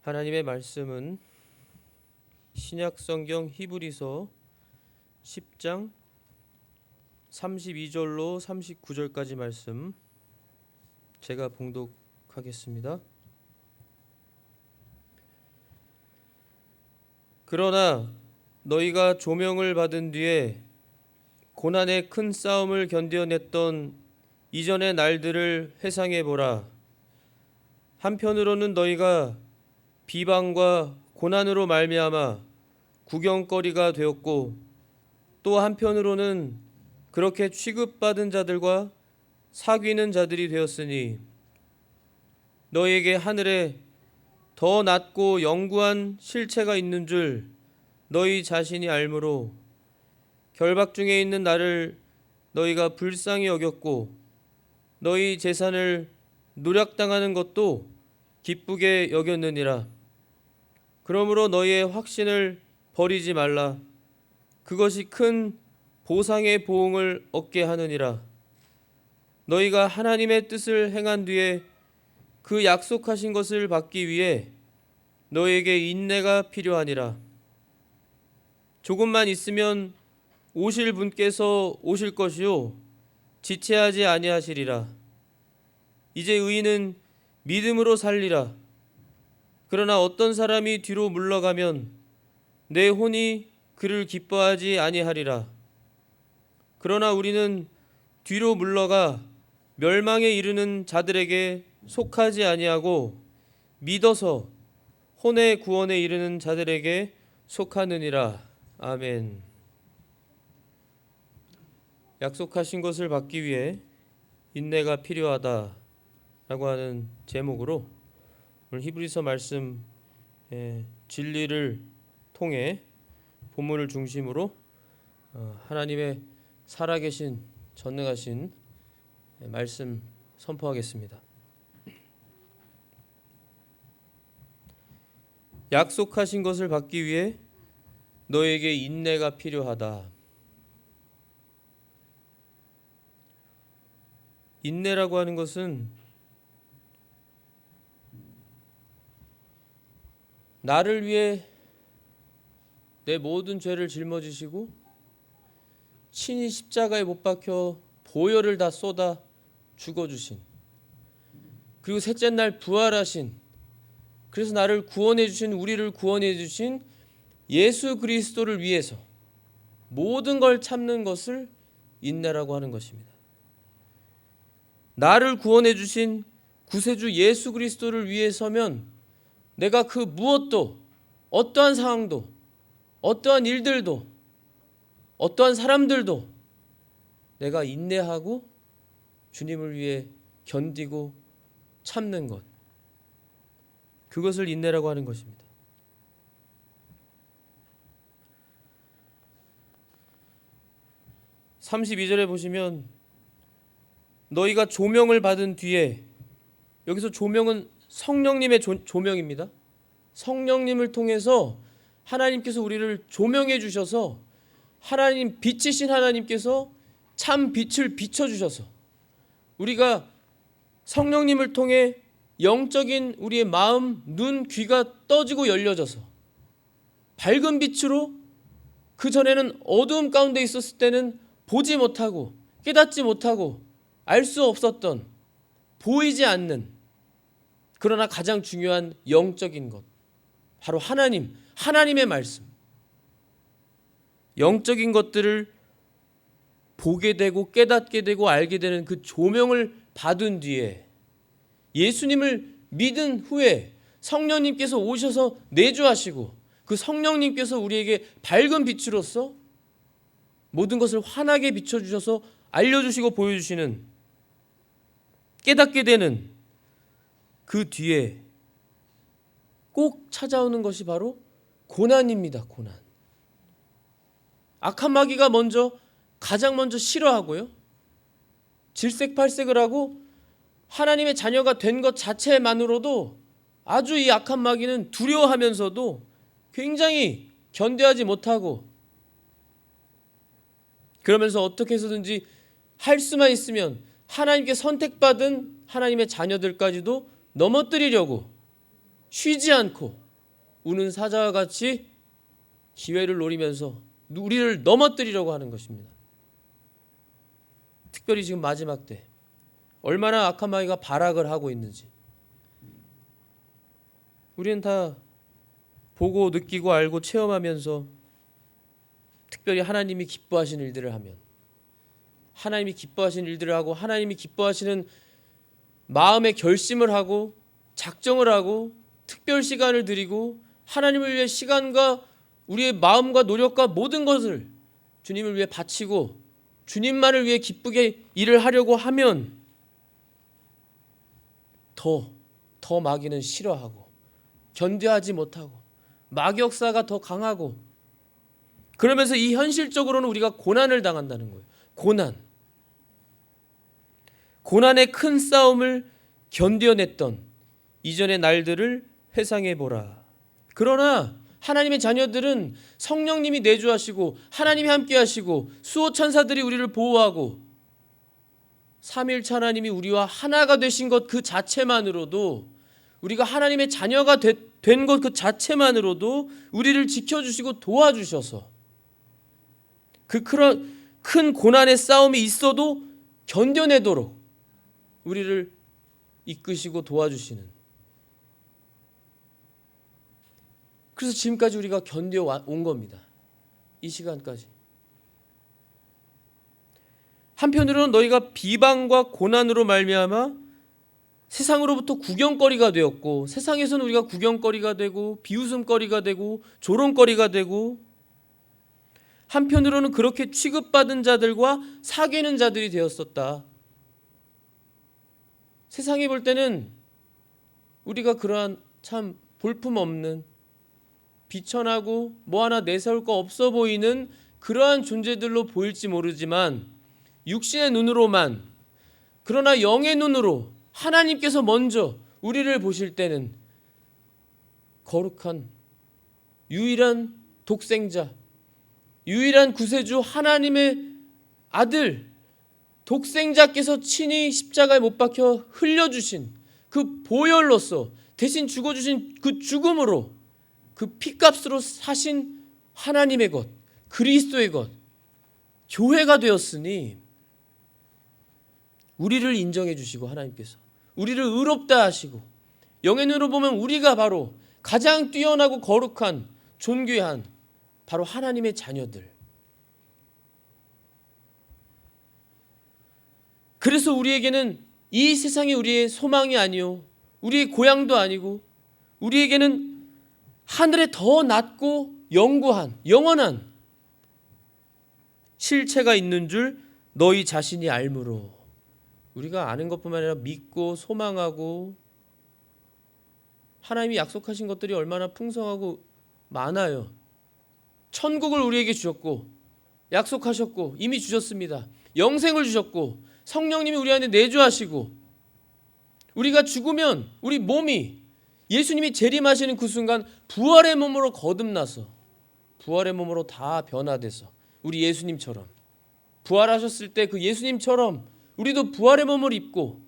하나님의 말씀은 신약성경 히브리서 10장 32절로 39절까지 말씀 제가 봉독하겠습니다. 그러나 너희가 조명을 받은 뒤에 고난의 큰 싸움을 견뎌냈던 이전의 날들을 회상해 보라. 한편으로는 너희가 비방과 고난으로 말미암아 구경거리가 되었고, 또 한편으로는 그렇게 취급받은 자들과 사귀는 자들이 되었으니 너희에게 하늘에 더 낮고 영구한 실체가 있는 줄 너희 자신이 알므로 결박 중에 있는 나를 너희가 불쌍히 여겼고, 너희 재산을 누락당하는 것도 기쁘게 여겼느니라. 그러므로 너희의 확신을 버리지 말라. 그것이 큰 보상의 보응을 얻게 하느니라. 너희가 하나님의 뜻을 행한 뒤에 그 약속하신 것을 받기 위해 너희에게 인내가 필요하니라. 조금만 있으면 오실 분께서 오실 것이요 지체하지 아니하시리라. 이제 의인은 믿음으로 살리라. 그러나 어떤 사람이 뒤로 물러가면 내 혼이 그를 기뻐하지 아니하리라. 그러나 우리는 뒤로 물러가 멸망에 이르는 자들에게 속하지 아니하고 믿어서 혼의 구원에 이르는 자들에게 속하느니라. 아멘. 약속하신 것을 받기 위해 인내가 필요하다라고 하는 제목으로 오늘 히브리서 말씀 진리를 통해 본문을 중심으로 하나님의 살아계신 전능하신 말씀 선포하겠습니다. 약속하신 것을 받기 위해 너에게 인내가 필요하다. 인내라고 하는 것은 나를 위해 내 모든 죄를 짊어지시고 친히 십자가에 못 박혀 보혈을 다 쏟아 죽어주신, 그리고 셋째 날 부활하신, 그래서 나를 구원해 주신, 우리를 구원해 주신 예수 그리스도를 위해서 모든 걸 참는 것을 인내라고 하는 것입니다. 나를 구원해 주신 구세주 예수 그리스도를 위해서면 내가 그 무엇도, 어떠한 상황도, 어떠한 일들도, 어떠한 사람들도 내가 인내하고 주님을 위해 견디고 참는 것, 그것을 인내라고 하는 것입니다. (32절에) 보시면 너희가 조명을 받은 뒤에, 여기서 조명은 성령님의 조명입니다. 성령님을 통해서 하나님께서 우리를 조명해 주셔서, 하나님 빛이신 하나님께서 참 빛을 비춰주셔서 우리가 성령님을 통해 영적인 우리의 마음, 눈, 귀가 떠지고 열려져서 밝은 빛으로, 그 전에는 어두움 가운데 있었을 때는 보지 못하고 깨닫지 못하고 알 수 없었던, 보이지 않는, 그러나 가장 중요한 영적인 것, 바로 하나님의 말씀, 영적인 것들을 보게 되고 깨닫게 되고 알게 되는 그 조명을 받은 뒤에, 예수님을 믿은 후에 성령님께서 오셔서 내주하시고 그 성령님께서 우리에게 밝은 빛으로서 모든 것을 환하게 비춰주셔서 알려주시고 보여주시는, 깨닫게 되는 그 뒤에 꼭 찾아오는 것이 바로 고난입니다. 고난. 악한 마귀가 가장 먼저 싫어하고요, 질색팔색을 하고 하나님의 자녀가 된 것 자체만으로도 아주 이 악한 마귀는 두려워하면서도 굉장히 견뎌하지 못하고, 그러면서 어떻게 해서든지 할 수만 있으면 하나님께 선택받은 하나님의 자녀들까지도 넘어뜨리려고 쉬지 않고 우는 사자와 같이 기회를 노리면서 우리를 넘어뜨리려고 하는 것입니다. 특별히 지금 마지막 때 얼마나 악한 마귀가 발악을 하고 있는지 우리는 다 보고 느끼고 알고 체험하면서, 특별히 하나님이 기뻐하시는 일들을 하면, 하나님이 기뻐하시는 일들을 하고 하나님이 기뻐하시는 마음의 결심을 하고 작정을 하고 특별 시간을 드리고 하나님을 위해 시간과 우리의 마음과 노력과 모든 것을 주님을 위해 바치고 주님만을 위해 기쁘게 일을 하려고 하면 더 마귀는 싫어하고 견뎌하지 못하고 마귀 역사가 더 강하고, 그러면서 이 현실적으로는 우리가 고난을 당한다는 거예요. 고난의 큰 싸움을 견뎌냈던 이전의 날들을 회상해 보라. 그러나 하나님의 자녀들은 성령님이 내주하시고 하나님이 함께 하시고 수호 천사들이 우리를 보호하고 삼위일체 하나님이 우리와 하나가 되신 것 그 자체만으로도, 우리가 하나님의 자녀가 된 것 그 자체만으로도 우리를 지켜주시고 도와주셔서 그런 큰 고난의 싸움이 있어도 견뎌내도록 우리를 이끄시고 도와주시는, 그래서 지금까지 우리가 견뎌온 겁니다. 이 시간까지. 한편으로는 너희가 비방과 고난으로 말미암아 세상으로부터 구경거리가 되었고, 세상에서는 우리가 구경거리가 되고 비웃음거리가 되고 조롱거리가 되고, 한편으로는 그렇게 취급받은 자들과 사귀는 자들이 되었었다. 세상이 볼 때는 우리가 그러한 참 볼품없는 비천하고 뭐 하나 내세울 거 없어 보이는 그러한 존재들로 보일지 모르지만, 육신의 눈으로만, 그러나 영의 눈으로 하나님께서 먼저 우리를 보실 때는 거룩한 유일한 독생자, 유일한 구세주 하나님의 아들 독생자께서 친히 십자가에 못 박혀 흘려주신 그 보혈로서 대신 죽어주신 그 죽음으로, 그 피값으로 사신 하나님의 것, 그리스도의 것, 교회가 되었으니 우리를 인정해 주시고 하나님께서 우리를 의롭다 하시고, 영의 눈으로 보면 우리가 바로 가장 뛰어나고 거룩한 존귀한 바로 하나님의 자녀들. 그래서 우리에게는 이 세상이 우리의 소망이 아니요 우리의 고향도 아니고, 우리에게는 하늘에 더 낮고 영구한 영원한 실체가 있는 줄 너희 자신이 알므로. 우리가 아는 것뿐만 아니라 믿고 소망하고, 하나님이 약속하신 것들이 얼마나 풍성하고 많아요. 천국을 우리에게 주셨고 약속하셨고 이미 주셨습니다. 영생을 주셨고 성령님이 우리 안에 내주하시고, 우리가 죽으면 우리 몸이 예수님이 재림하시는 그 순간 부활의 몸으로 거듭나서 부활의 몸으로 다 변화돼서 우리 예수님처럼, 부활하셨을 때 그 예수님처럼 우리도 부활의 몸을 입고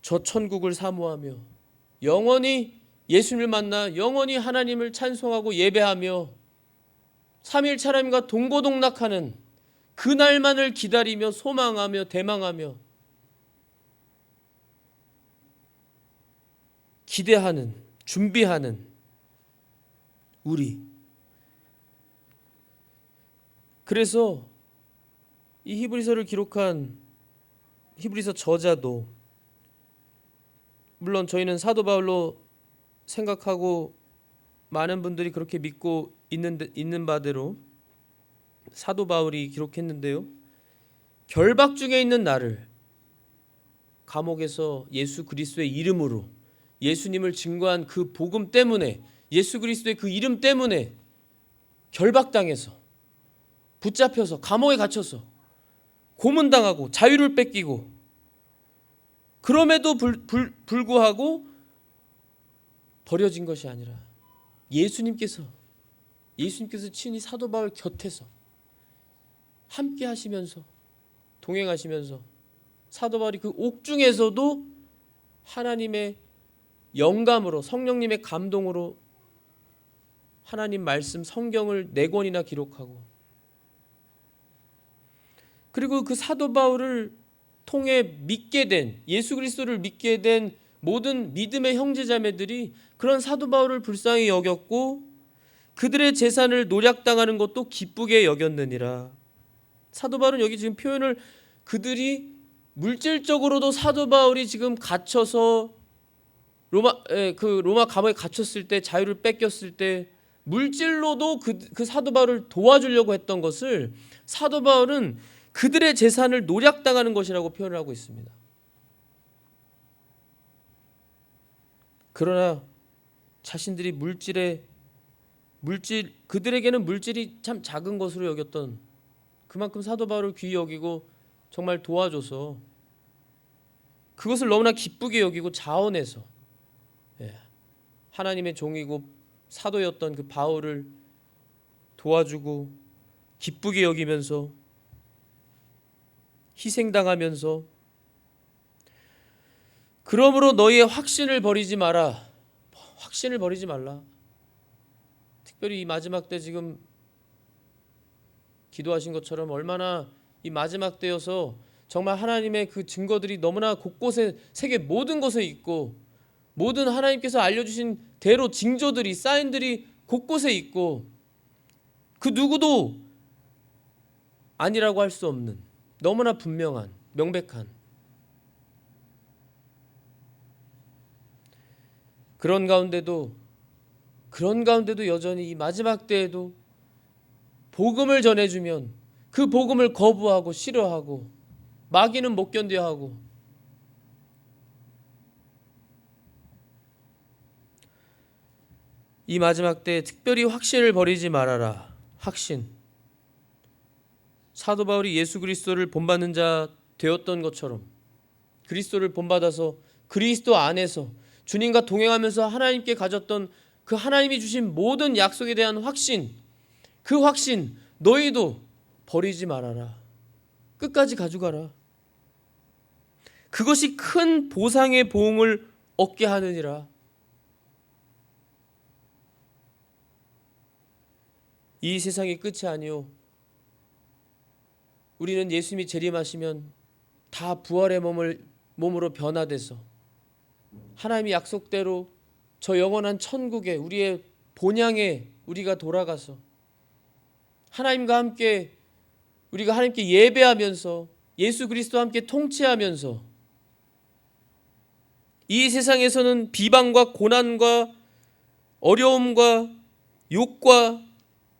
저 천국을 사모하며 영원히 예수님을 만나 영원히 하나님을 찬송하고 예배하며 삼위일체 하나님과 동고동락하는 그날만을 기다리며 소망하며 대망하며 기대하는, 준비하는 우리. 그래서 이 히브리서를 기록한 히브리서 저자도, 물론 저희는 사도 바울로 생각하고 많은 분들이 그렇게 믿고 있는 바대로 사도 바울이 기록했는데요, 결박 중에 있는 나를 감옥에서 예수 그리스도의 이름으로 예수님을 증거한 그 복음 때문에, 예수 그리스도의 그 이름 때문에 결박당해서 붙잡혀서 감옥에 갇혀서 고문당하고 자유를 뺏기고, 그럼에도 불구하고 버려진 것이 아니라 예수님께서 친히 사도 바울 곁에서 함께 하시면서 동행하시면서 사도 바울이 그 옥중에서도 하나님의 영감으로, 성령님의 감동으로 하나님 말씀 성경을 4권이나 기록하고, 그리고 그 사도 바울을 통해 믿게 된, 예수 그리스도를 믿게 된 모든 믿음의 형제자매들이 그런 사도 바울을 불쌍히 여겼고 그들의 재산을 노략당하는 것도 기쁘게 여겼느니라. 사도 바울은 여기 지금 표현을, 그들이 물질적으로도 사도 바울이 지금 갇혀서 로마 감옥에 갇혔을 때, 자유를 뺏겼을 때 물질로도 그 사도 바울을 도와주려고 했던 것을 사도 바울은 그들의 재산을 노략당하는 것이라고 표현을 하고 있습니다. 그러나 자신들이 그들에게는 물질이 참 작은 것으로 여겼던, 그만큼 사도 바울을 귀히 여기고 정말 도와줘서 그것을 너무나 기쁘게 여기고 자원해서 하나님의 종이고 사도였던 그 바울을 도와주고 기쁘게 여기면서 희생당하면서, 그러므로 너희의 확신을 버리지 마라. 확신을 버리지 말라. 특별히 이 마지막 때 지금 기도하신 것처럼 얼마나 이 마지막 때여서 정말 하나님의 그 증거들이 너무나 곳곳에, 세계 모든 곳에 있고, 모든 하나님께서 알려주신 대로 징조들이, 사인들이 곳곳에 있고, 그 누구도 아니라고 할 수 없는 너무나 분명한, 명백한 그런 가운데도 여전히 이 마지막 때에도 복음을 전해주면 그 복음을 거부하고 싫어하고 마귀는 못 견뎌 하고, 이 마지막 때에 특별히 확신을 버리지 말아라. 확신. 사도 바울이 예수 그리스도를 본받는 자 되었던 것처럼 그리스도를 본받아서 그리스도 안에서 주님과 동행하면서 하나님께 가졌던 그 하나님이 주신 모든 약속에 대한 확신, 그 확신 너희도 버리지 말아라. 끝까지 가져가라. 그것이 큰 보상의 보응을 얻게 하느니라. 이 세상이 끝이 아니요, 우리는 예수님이 재림하시면 다 부활의 몸으로 변화돼서 하나님의 약속대로 저 영원한 천국에, 우리의 본향에 우리가 돌아가서 하나님과 함께, 우리가 하나님께 예배하면서 예수 그리스도와 함께 통치하면서 이 세상에서는 비방과 고난과 어려움과 욕과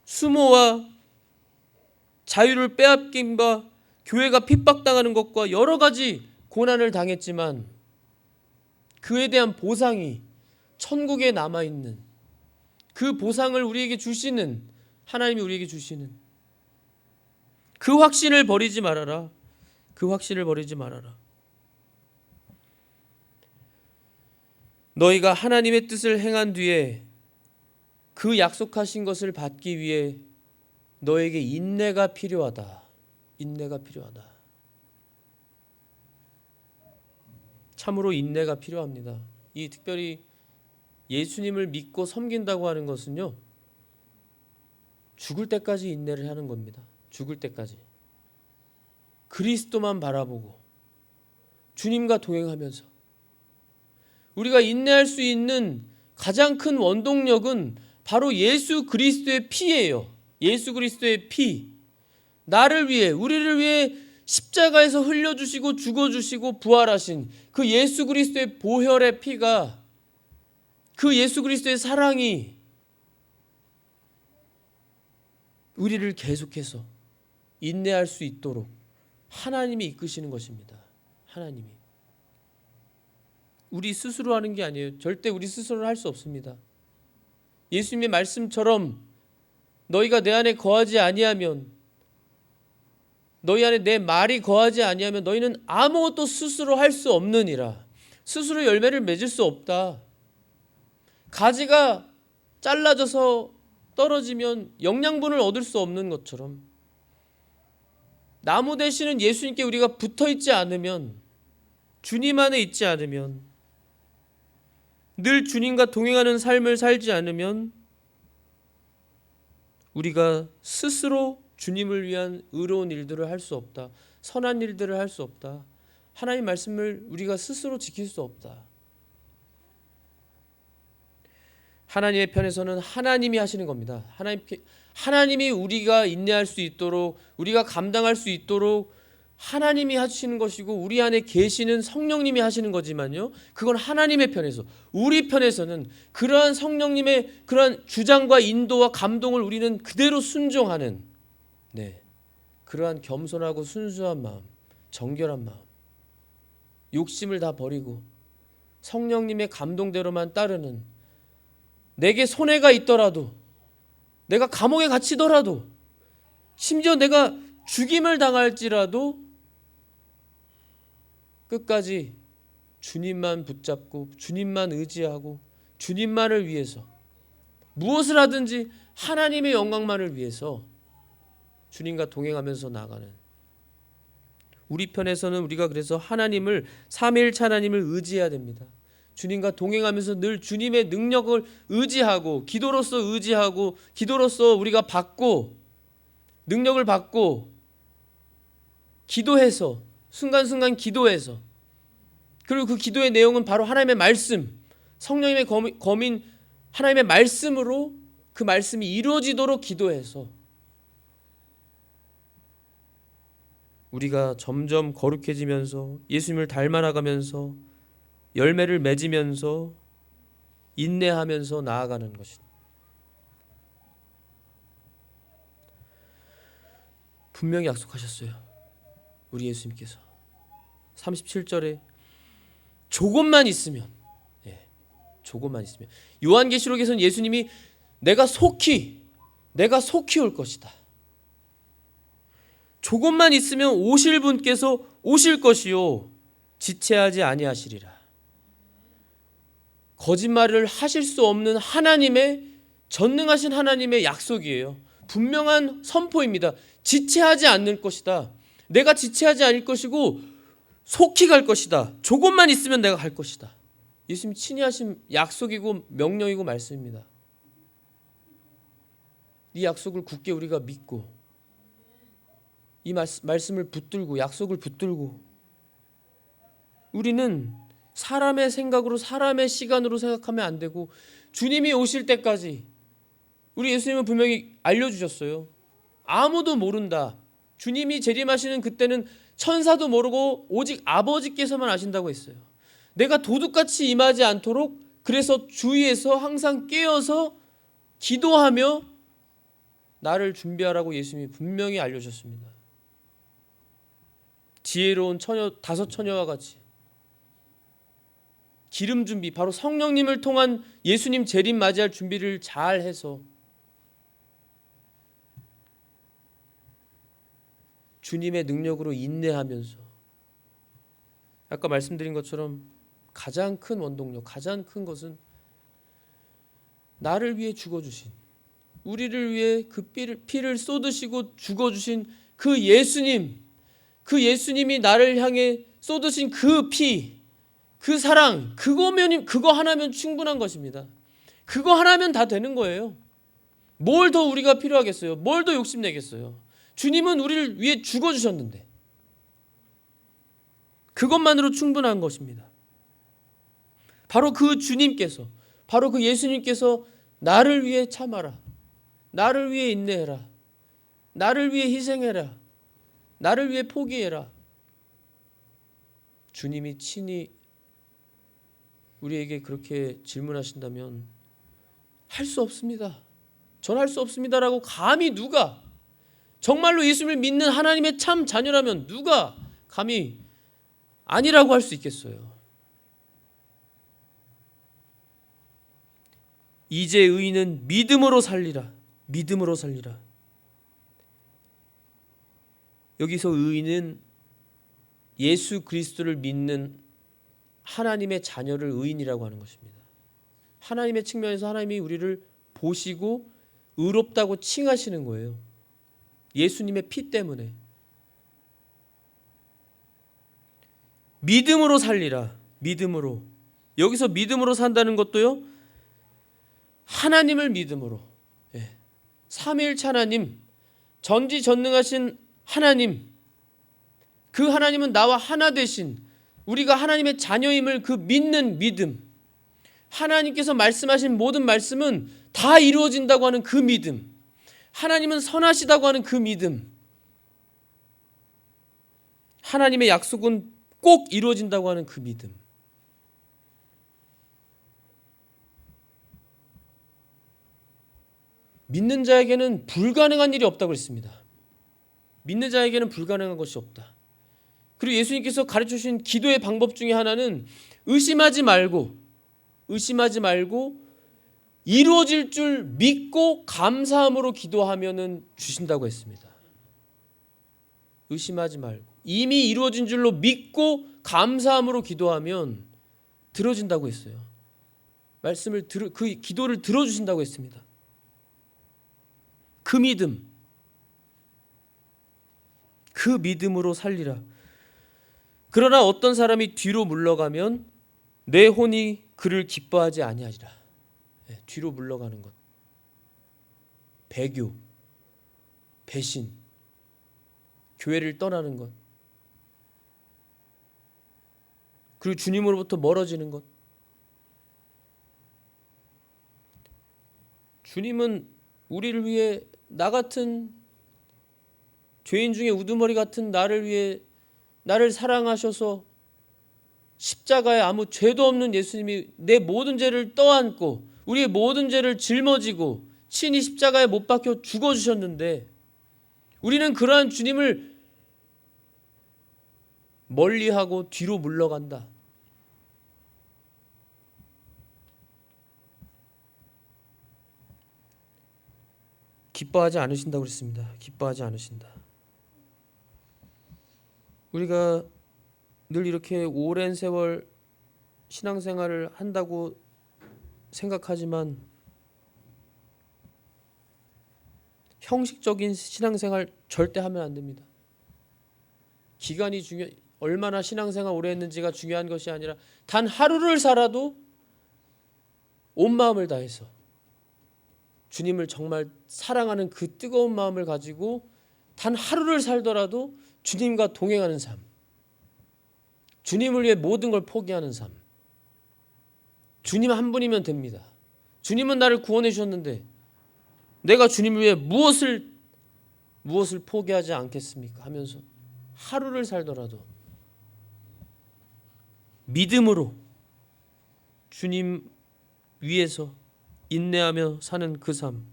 수모와 자유를 빼앗김과 교회가 핍박당하는 것과 여러 가지 고난을 당했지만 그에 대한 보상이 천국에 남아있는, 그 보상을 우리에게 주시는, 하나님이 우리에게 주시는 그 확신을 버리지 말아라. 그 확신을 버리지 말아라. 너희가 하나님의 뜻을 행한 뒤에 그 약속하신 것을 받기 위해 너에게 인내가 필요하다. 인내가 필요하다. 참으로 인내가 필요합니다. 이 특별히 예수님을 믿고 섬긴다고 하는 것은요, 죽을 때까지 인내를 하는 겁니다. 죽을 때까지 그리스도만 바라보고 주님과 동행하면서, 우리가 인내할 수 있는 가장 큰 원동력은 바로 예수 그리스도의 피예요. 예수 그리스도의 피, 나를 위해, 우리를 위해 십자가에서 흘려주시고 죽어주시고 부활하신 그 예수 그리스도의 보혈의 피가, 그 예수 그리스도의 사랑이 우리를 계속해서 인내할 수 있도록 하나님이 이끄시는 것입니다. 하나님이. 우리 스스로 하는 게 아니에요. 절대 우리 스스로는 할 수 없습니다. 예수님의 말씀처럼 너희가 내 안에 거하지 아니하면, 너희 안에 내 말이 거하지 아니하면 너희는 아무것도 스스로 할 수 없느니라. 스스로 열매를 맺을 수 없다. 가지가 잘라져서 떨어지면 영양분을 얻을 수 없는 것처럼, 나무 되시는 예수님께 우리가 붙어 있지 않으면, 주님 안에 있지 않으면 늘 주님과 동행하는 삶을 살지 않으면 우리가 스스로 주님을 위한 의로운 일들을 할 수 없다. 선한 일들을 할 수 없다. 하나님 말씀을 우리가 스스로 지킬 수 없다. 하나님의 편에서는 하나님이 하시는 겁니다. 하나님이 우리가 인내할 수 있도록, 우리가 감당할 수 있도록 하나님이 하시는 것이고, 우리 안에 계시는 성령님이 하시는 거지만요, 그건 하나님의 편에서, 우리 편에서는 그러한 성령님의 그러한 주장과 인도와 감동을 우리는 그대로 순종하는, 그러한 겸손하고 순수한 마음, 정결한 마음, 욕심을 다 버리고 성령님의 감동대로만 따르는, 내게 손해가 있더라도, 내가 감옥에 갇히더라도, 심지어 내가 죽임을 당할지라도 끝까지 주님만 붙잡고 주님만 의지하고 주님만을 위해서, 무엇을 하든지 하나님의 영광만을 위해서 주님과 동행하면서 나가는, 우리 편에서는 우리가 그래서 하나님을, 삼위일체 하나님을 의지해야 됩니다. 주님과 동행하면서 늘 주님의 능력을 의지하고, 기도로서 의지하고, 기도로서 우리가 받고, 능력을 받고, 기도해서, 순간순간 기도해서, 그리고 그 기도의 내용은 바로 하나님의 말씀, 성령님의 검인 하나님의 말씀으로 그 말씀이 이루어지도록 기도해서 우리가 점점 거룩해지면서 예수님을 닮아나가면서 열매를 맺으면서 인내하면서 나아가는 것입니다. 분명히 약속하셨어요. 우리 예수님께서 37절에 조금만 있으면, 조금만 있으면, 요한계시록에서는 예수님이 내가 속히 올 것이다. 조금만 있으면 오실 분께서 오실 것이요 지체하지 아니하시리라. 거짓말을 하실 수 없는 하나님의, 전능하신 하나님의 약속이에요. 분명한 선포입니다. 지체하지 않을 것이다. 내가 지체하지 않을 것이고 속히 갈 것이다. 조금만 있으면 내가 갈 것이다. 예수님이 친히 하신 약속이고 명령이고 말씀입니다. 이 약속을 굳게 우리가 믿고, 이 말씀을 붙들고, 약속을 붙들고, 우리는 사람의 생각으로, 사람의 시간으로 생각하면 안 되고, 주님이 오실 때까지, 우리 예수님은 분명히 알려주셨어요. 아무도 모른다. 주님이 재림하시는 그때는 천사도 모르고 오직 아버지께서만 아신다고 했어요. 내가 도둑같이 임하지 않도록, 그래서 주위에서 항상 깨어서 기도하며 나를 준비하라고 예수님이 분명히 알려주셨습니다. 지혜로운 다섯 처녀와 같이 기름 준비, 바로 성령님을 통한 예수님 재림 맞이할 준비를 잘 해서 주님의 능력으로 인내하면서, 아까 말씀드린 것처럼 가장 큰 원동력, 가장 큰 것은 나를 위해 죽어주신, 우리를 위해 그 피를 쏟으시고 죽어주신 그 예수님, 그 예수님이 나를 향해 쏟으신 그 피, 그 사랑, 그거 하나면 충분한 것입니다. 그거 하나면 다 되는 거예요. 뭘 더 우리가 필요하겠어요? 뭘 더 욕심내겠어요? 주님은 우리를 위해 죽어주셨는데 그것만으로 충분한 것입니다. 바로 그 주님께서, 바로 그 예수님께서 나를 위해 참아라, 나를 위해 인내해라, 나를 위해 희생해라, 나를 위해 포기해라. 주님이 친히 우리에게 그렇게 질문하신다면 할 수 없습니다, 전 할 수 없습니다라고 감히 누가, 정말로 예수님을 믿는 하나님의 참 자녀라면 누가 감히 아니라고 할 수 있겠어요? 이제 의인은 믿음으로 살리라. 믿음으로 살리라. 여기서 의인은 예수 그리스도를 믿는 하나님의 자녀를 의인이라고 하는 것입니다. 하나님의 측면에서 하나님이 우리를 보시고 의롭다고 칭하시는 거예요. 예수님의 피 때문에. 믿음으로 살리라. 믿음으로. 여기서 믿음으로 산다는 것도요, 하나님을 믿음으로, 삼위일체 하나님, 전지전능하신 하나님, 그 하나님은 나와 하나 되신, 우리가 하나님의 자녀임을 그 믿는 믿음, 하나님께서 말씀하신 모든 말씀은 다 이루어진다고 하는 그 믿음, 하나님은 선하시다고 하는 그 믿음, 하나님의 약속은 꼭 이루어진다고 하는 그 믿음. 믿는 자에게는 불가능한 일이 없다고 했습니다. 믿는 자에게는 불가능한 것이 없다. 그리고 예수님께서 가르쳐 주신 기도의 방법 중에 하나는 의심하지 말고 이루어질 줄 믿고 감사함으로 기도하면은 주신다고 했습니다. 의심하지 말고 이미 이루어진 줄로 믿고 감사함으로 기도하면 들어진다고 했어요. 그 기도를 들어주신다고 했습니다. 그 믿음, 그 믿음으로 살리라. 그러나 어떤 사람이 뒤로 물러가면 내 혼이 그를 기뻐하지 아니하리라. 뒤로 물러가는 것, 배교, 배신, 교회를 떠나는 것, 그리고 주님으로부터 멀어지는 것. 주님은 우리를 위해, 나 같은 죄인 중에 우두머리 같은 나를 위해 나를 사랑하셔서 십자가에 아무 죄도 없는 예수님이 내 모든 죄를 떠안고 우리의 모든 죄를 짊어지고 친히 십자가에 못 박혀 죽어주셨는데, 우리는 그러한 주님을 멀리하고 뒤로 물러간다. 기뻐하지 않으신다고 그랬습니다. 기뻐하지 않으신다. 우리가 늘 이렇게 오랜 세월 신앙생활을 한다고 생각하지만 형식적인 신앙생활 절대 하면 안 됩니다. 기간이 얼마나 신앙생활 오래 했는지가 중요한 것이 아니라 단 하루를 살아도 온 마음을 다해서 주님을 정말 사랑하는 그 뜨거운 마음을 가지고 단 하루를 살더라도 주님과 동행하는 삶, 주님을 위해 모든 걸 포기하는 삶. 주님 한 분이면 됩니다. 주님은 나를 구원해 주셨는데 내가 주님을 위해 무엇을 포기하지 않겠습니까? 하면서 하루를 살더라도 믿음으로 주님 위에서 인내하며 사는 그 삶,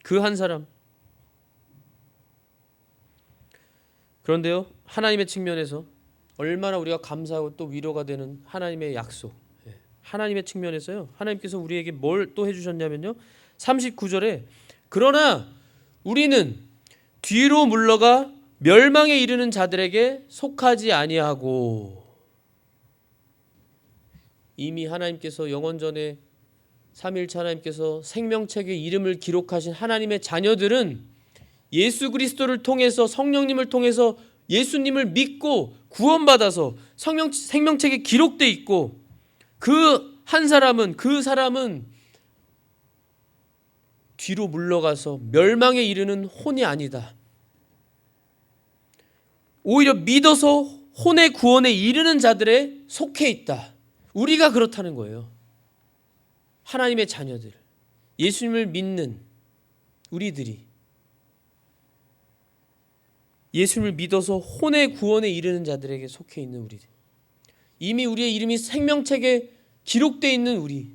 그 한 사람. 그런데요, 하나님의 측면에서 얼마나 우리가 감사하고 또 위로가 되는 하나님의 약속, 하나님의 측면에서요, 하나님께서 우리에게 뭘 또 해주셨냐면요, 39절에 그러나 우리는 뒤로 물러가 멸망에 이르는 자들에게 속하지 아니하고, 이미 하나님께서 영원전에 삼위일체 하나님께서 생명책에 이름을 기록하신 하나님의 자녀들은 예수 그리스도를 통해서, 성령님을 통해서 예수님을 믿고 구원받아서 생명책에 기록돼 있고, 그 사람은 뒤로 물러가서 멸망에 이르는 혼이 아니다. 오히려 믿어서 혼의 구원에 이르는 자들에 속해 있다. 우리가 그렇다는 거예요. 하나님의 자녀들, 예수님을 믿는 우리들이 예수님을 믿어서 혼의 구원에 이르는 자들에게 속해 있는 우리들, 이미 우리의 이름이 생명책에 기록되어 있는 우리,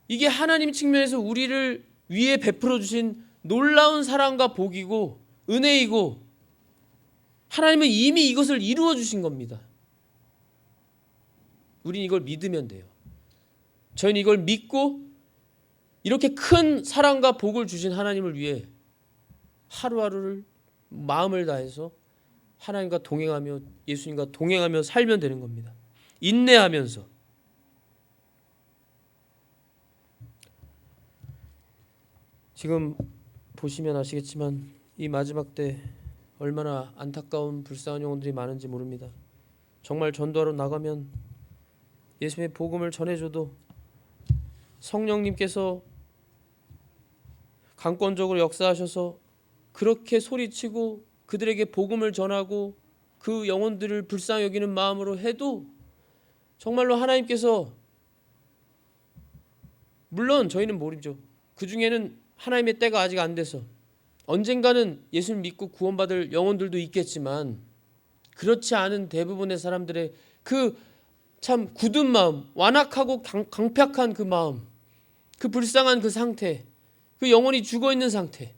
이게 하나님 측면에서 우리를 위해 베풀어 주신 놀라운 사랑과 복이고 은혜이고, 하나님은 이미 이것을 이루어 주신 겁니다. 우린 이걸 믿으면 돼요. 저희는 이걸 믿고 이렇게 큰 사랑과 복을 주신 하나님을 위해 하루하루를 마음을 다해서 하나님과 동행하며 예수님과 동행하며 살면 되는 겁니다. 인내하면서. 지금 보시면 아시겠지만 이 마지막 때 얼마나 안타까운 불쌍한 영혼들이 많은지 모릅니다. 정말 전도하러 나가면 예수님의 복음을 전해줘도 성령님께서 강권적으로 역사하셔서 그렇게 소리치고 그들에게 복음을 전하고 그 영혼들을 불쌍히 여기는 마음으로 해도 정말로 하나님께서, 물론 저희는 모르죠. 그 중에는 하나님의 때가 아직 안 돼서 언젠가는 예수를 믿고 구원받을 영혼들도 있겠지만, 그렇지 않은 대부분의 사람들의 그 참 굳은 마음, 완악하고 강팍한 그 마음, 그 불쌍한 그 상태, 그 영혼이 죽어있는 상태,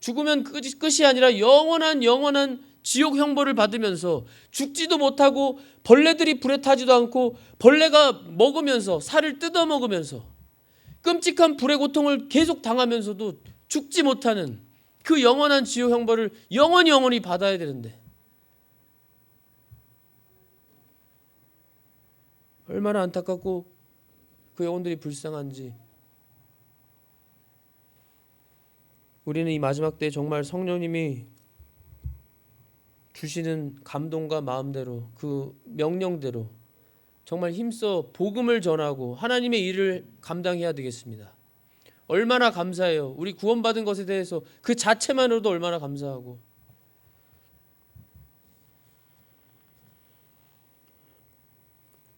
죽으면 끝이 아니라 영원한 지옥 형벌을 받으면서 죽지도 못하고 벌레들이 불에 타지도 않고 벌레가 먹으면서 살을 뜯어 먹으면서 끔찍한 불의 고통을 계속 당하면서도 죽지 못하는 그 영원한 지옥 형벌을 영원히 받아야 되는데, 얼마나 안타깝고 그 영혼들이 불쌍한지. 우리는 이 마지막 때 정말 성령님이 주시는 감동과 마음대로, 그 명령대로 정말 힘써 복음을 전하고 하나님의 일을 감당해야 되겠습니다. 얼마나 감사해요. 우리 구원받은 것에 대해서 그 자체만으로도 얼마나 감사하고.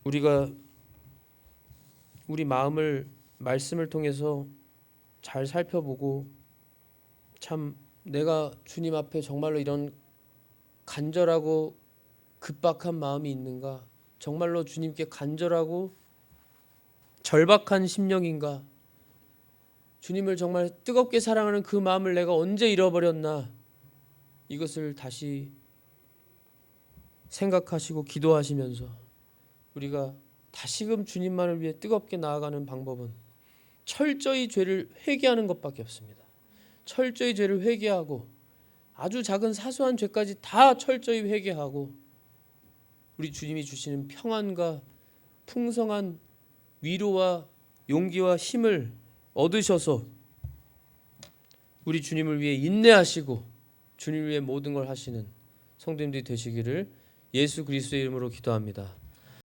우리가 우리 마음을 말씀을 통해서 잘 살펴보고, 참 내가 주님 앞에 정말로 이런 간절하고 급박한 마음이 있는가, 정말로 주님께 간절하고 절박한 심령인가, 주님을 정말 뜨겁게 사랑하는 그 마음을 내가 언제 잃어버렸나, 이것을 다시 생각하시고 기도하시면서 우리가 다시금 주님만을 위해 뜨겁게 나아가는 방법은 철저히 죄를 회개하는 것밖에 없습니다. 철저히 죄를 회개하고, 아주 작은 사소한 죄까지 다 철저히 회개하고, 우리 주님이 주시는 평안과 풍성한 위로와 용기와 힘을 얻으셔서 우리 주님을 위해 인내하시고 주님을 위해 모든 걸 하시는 성도님들이 되시기를 예수 그리스도의 이름으로 기도합니다.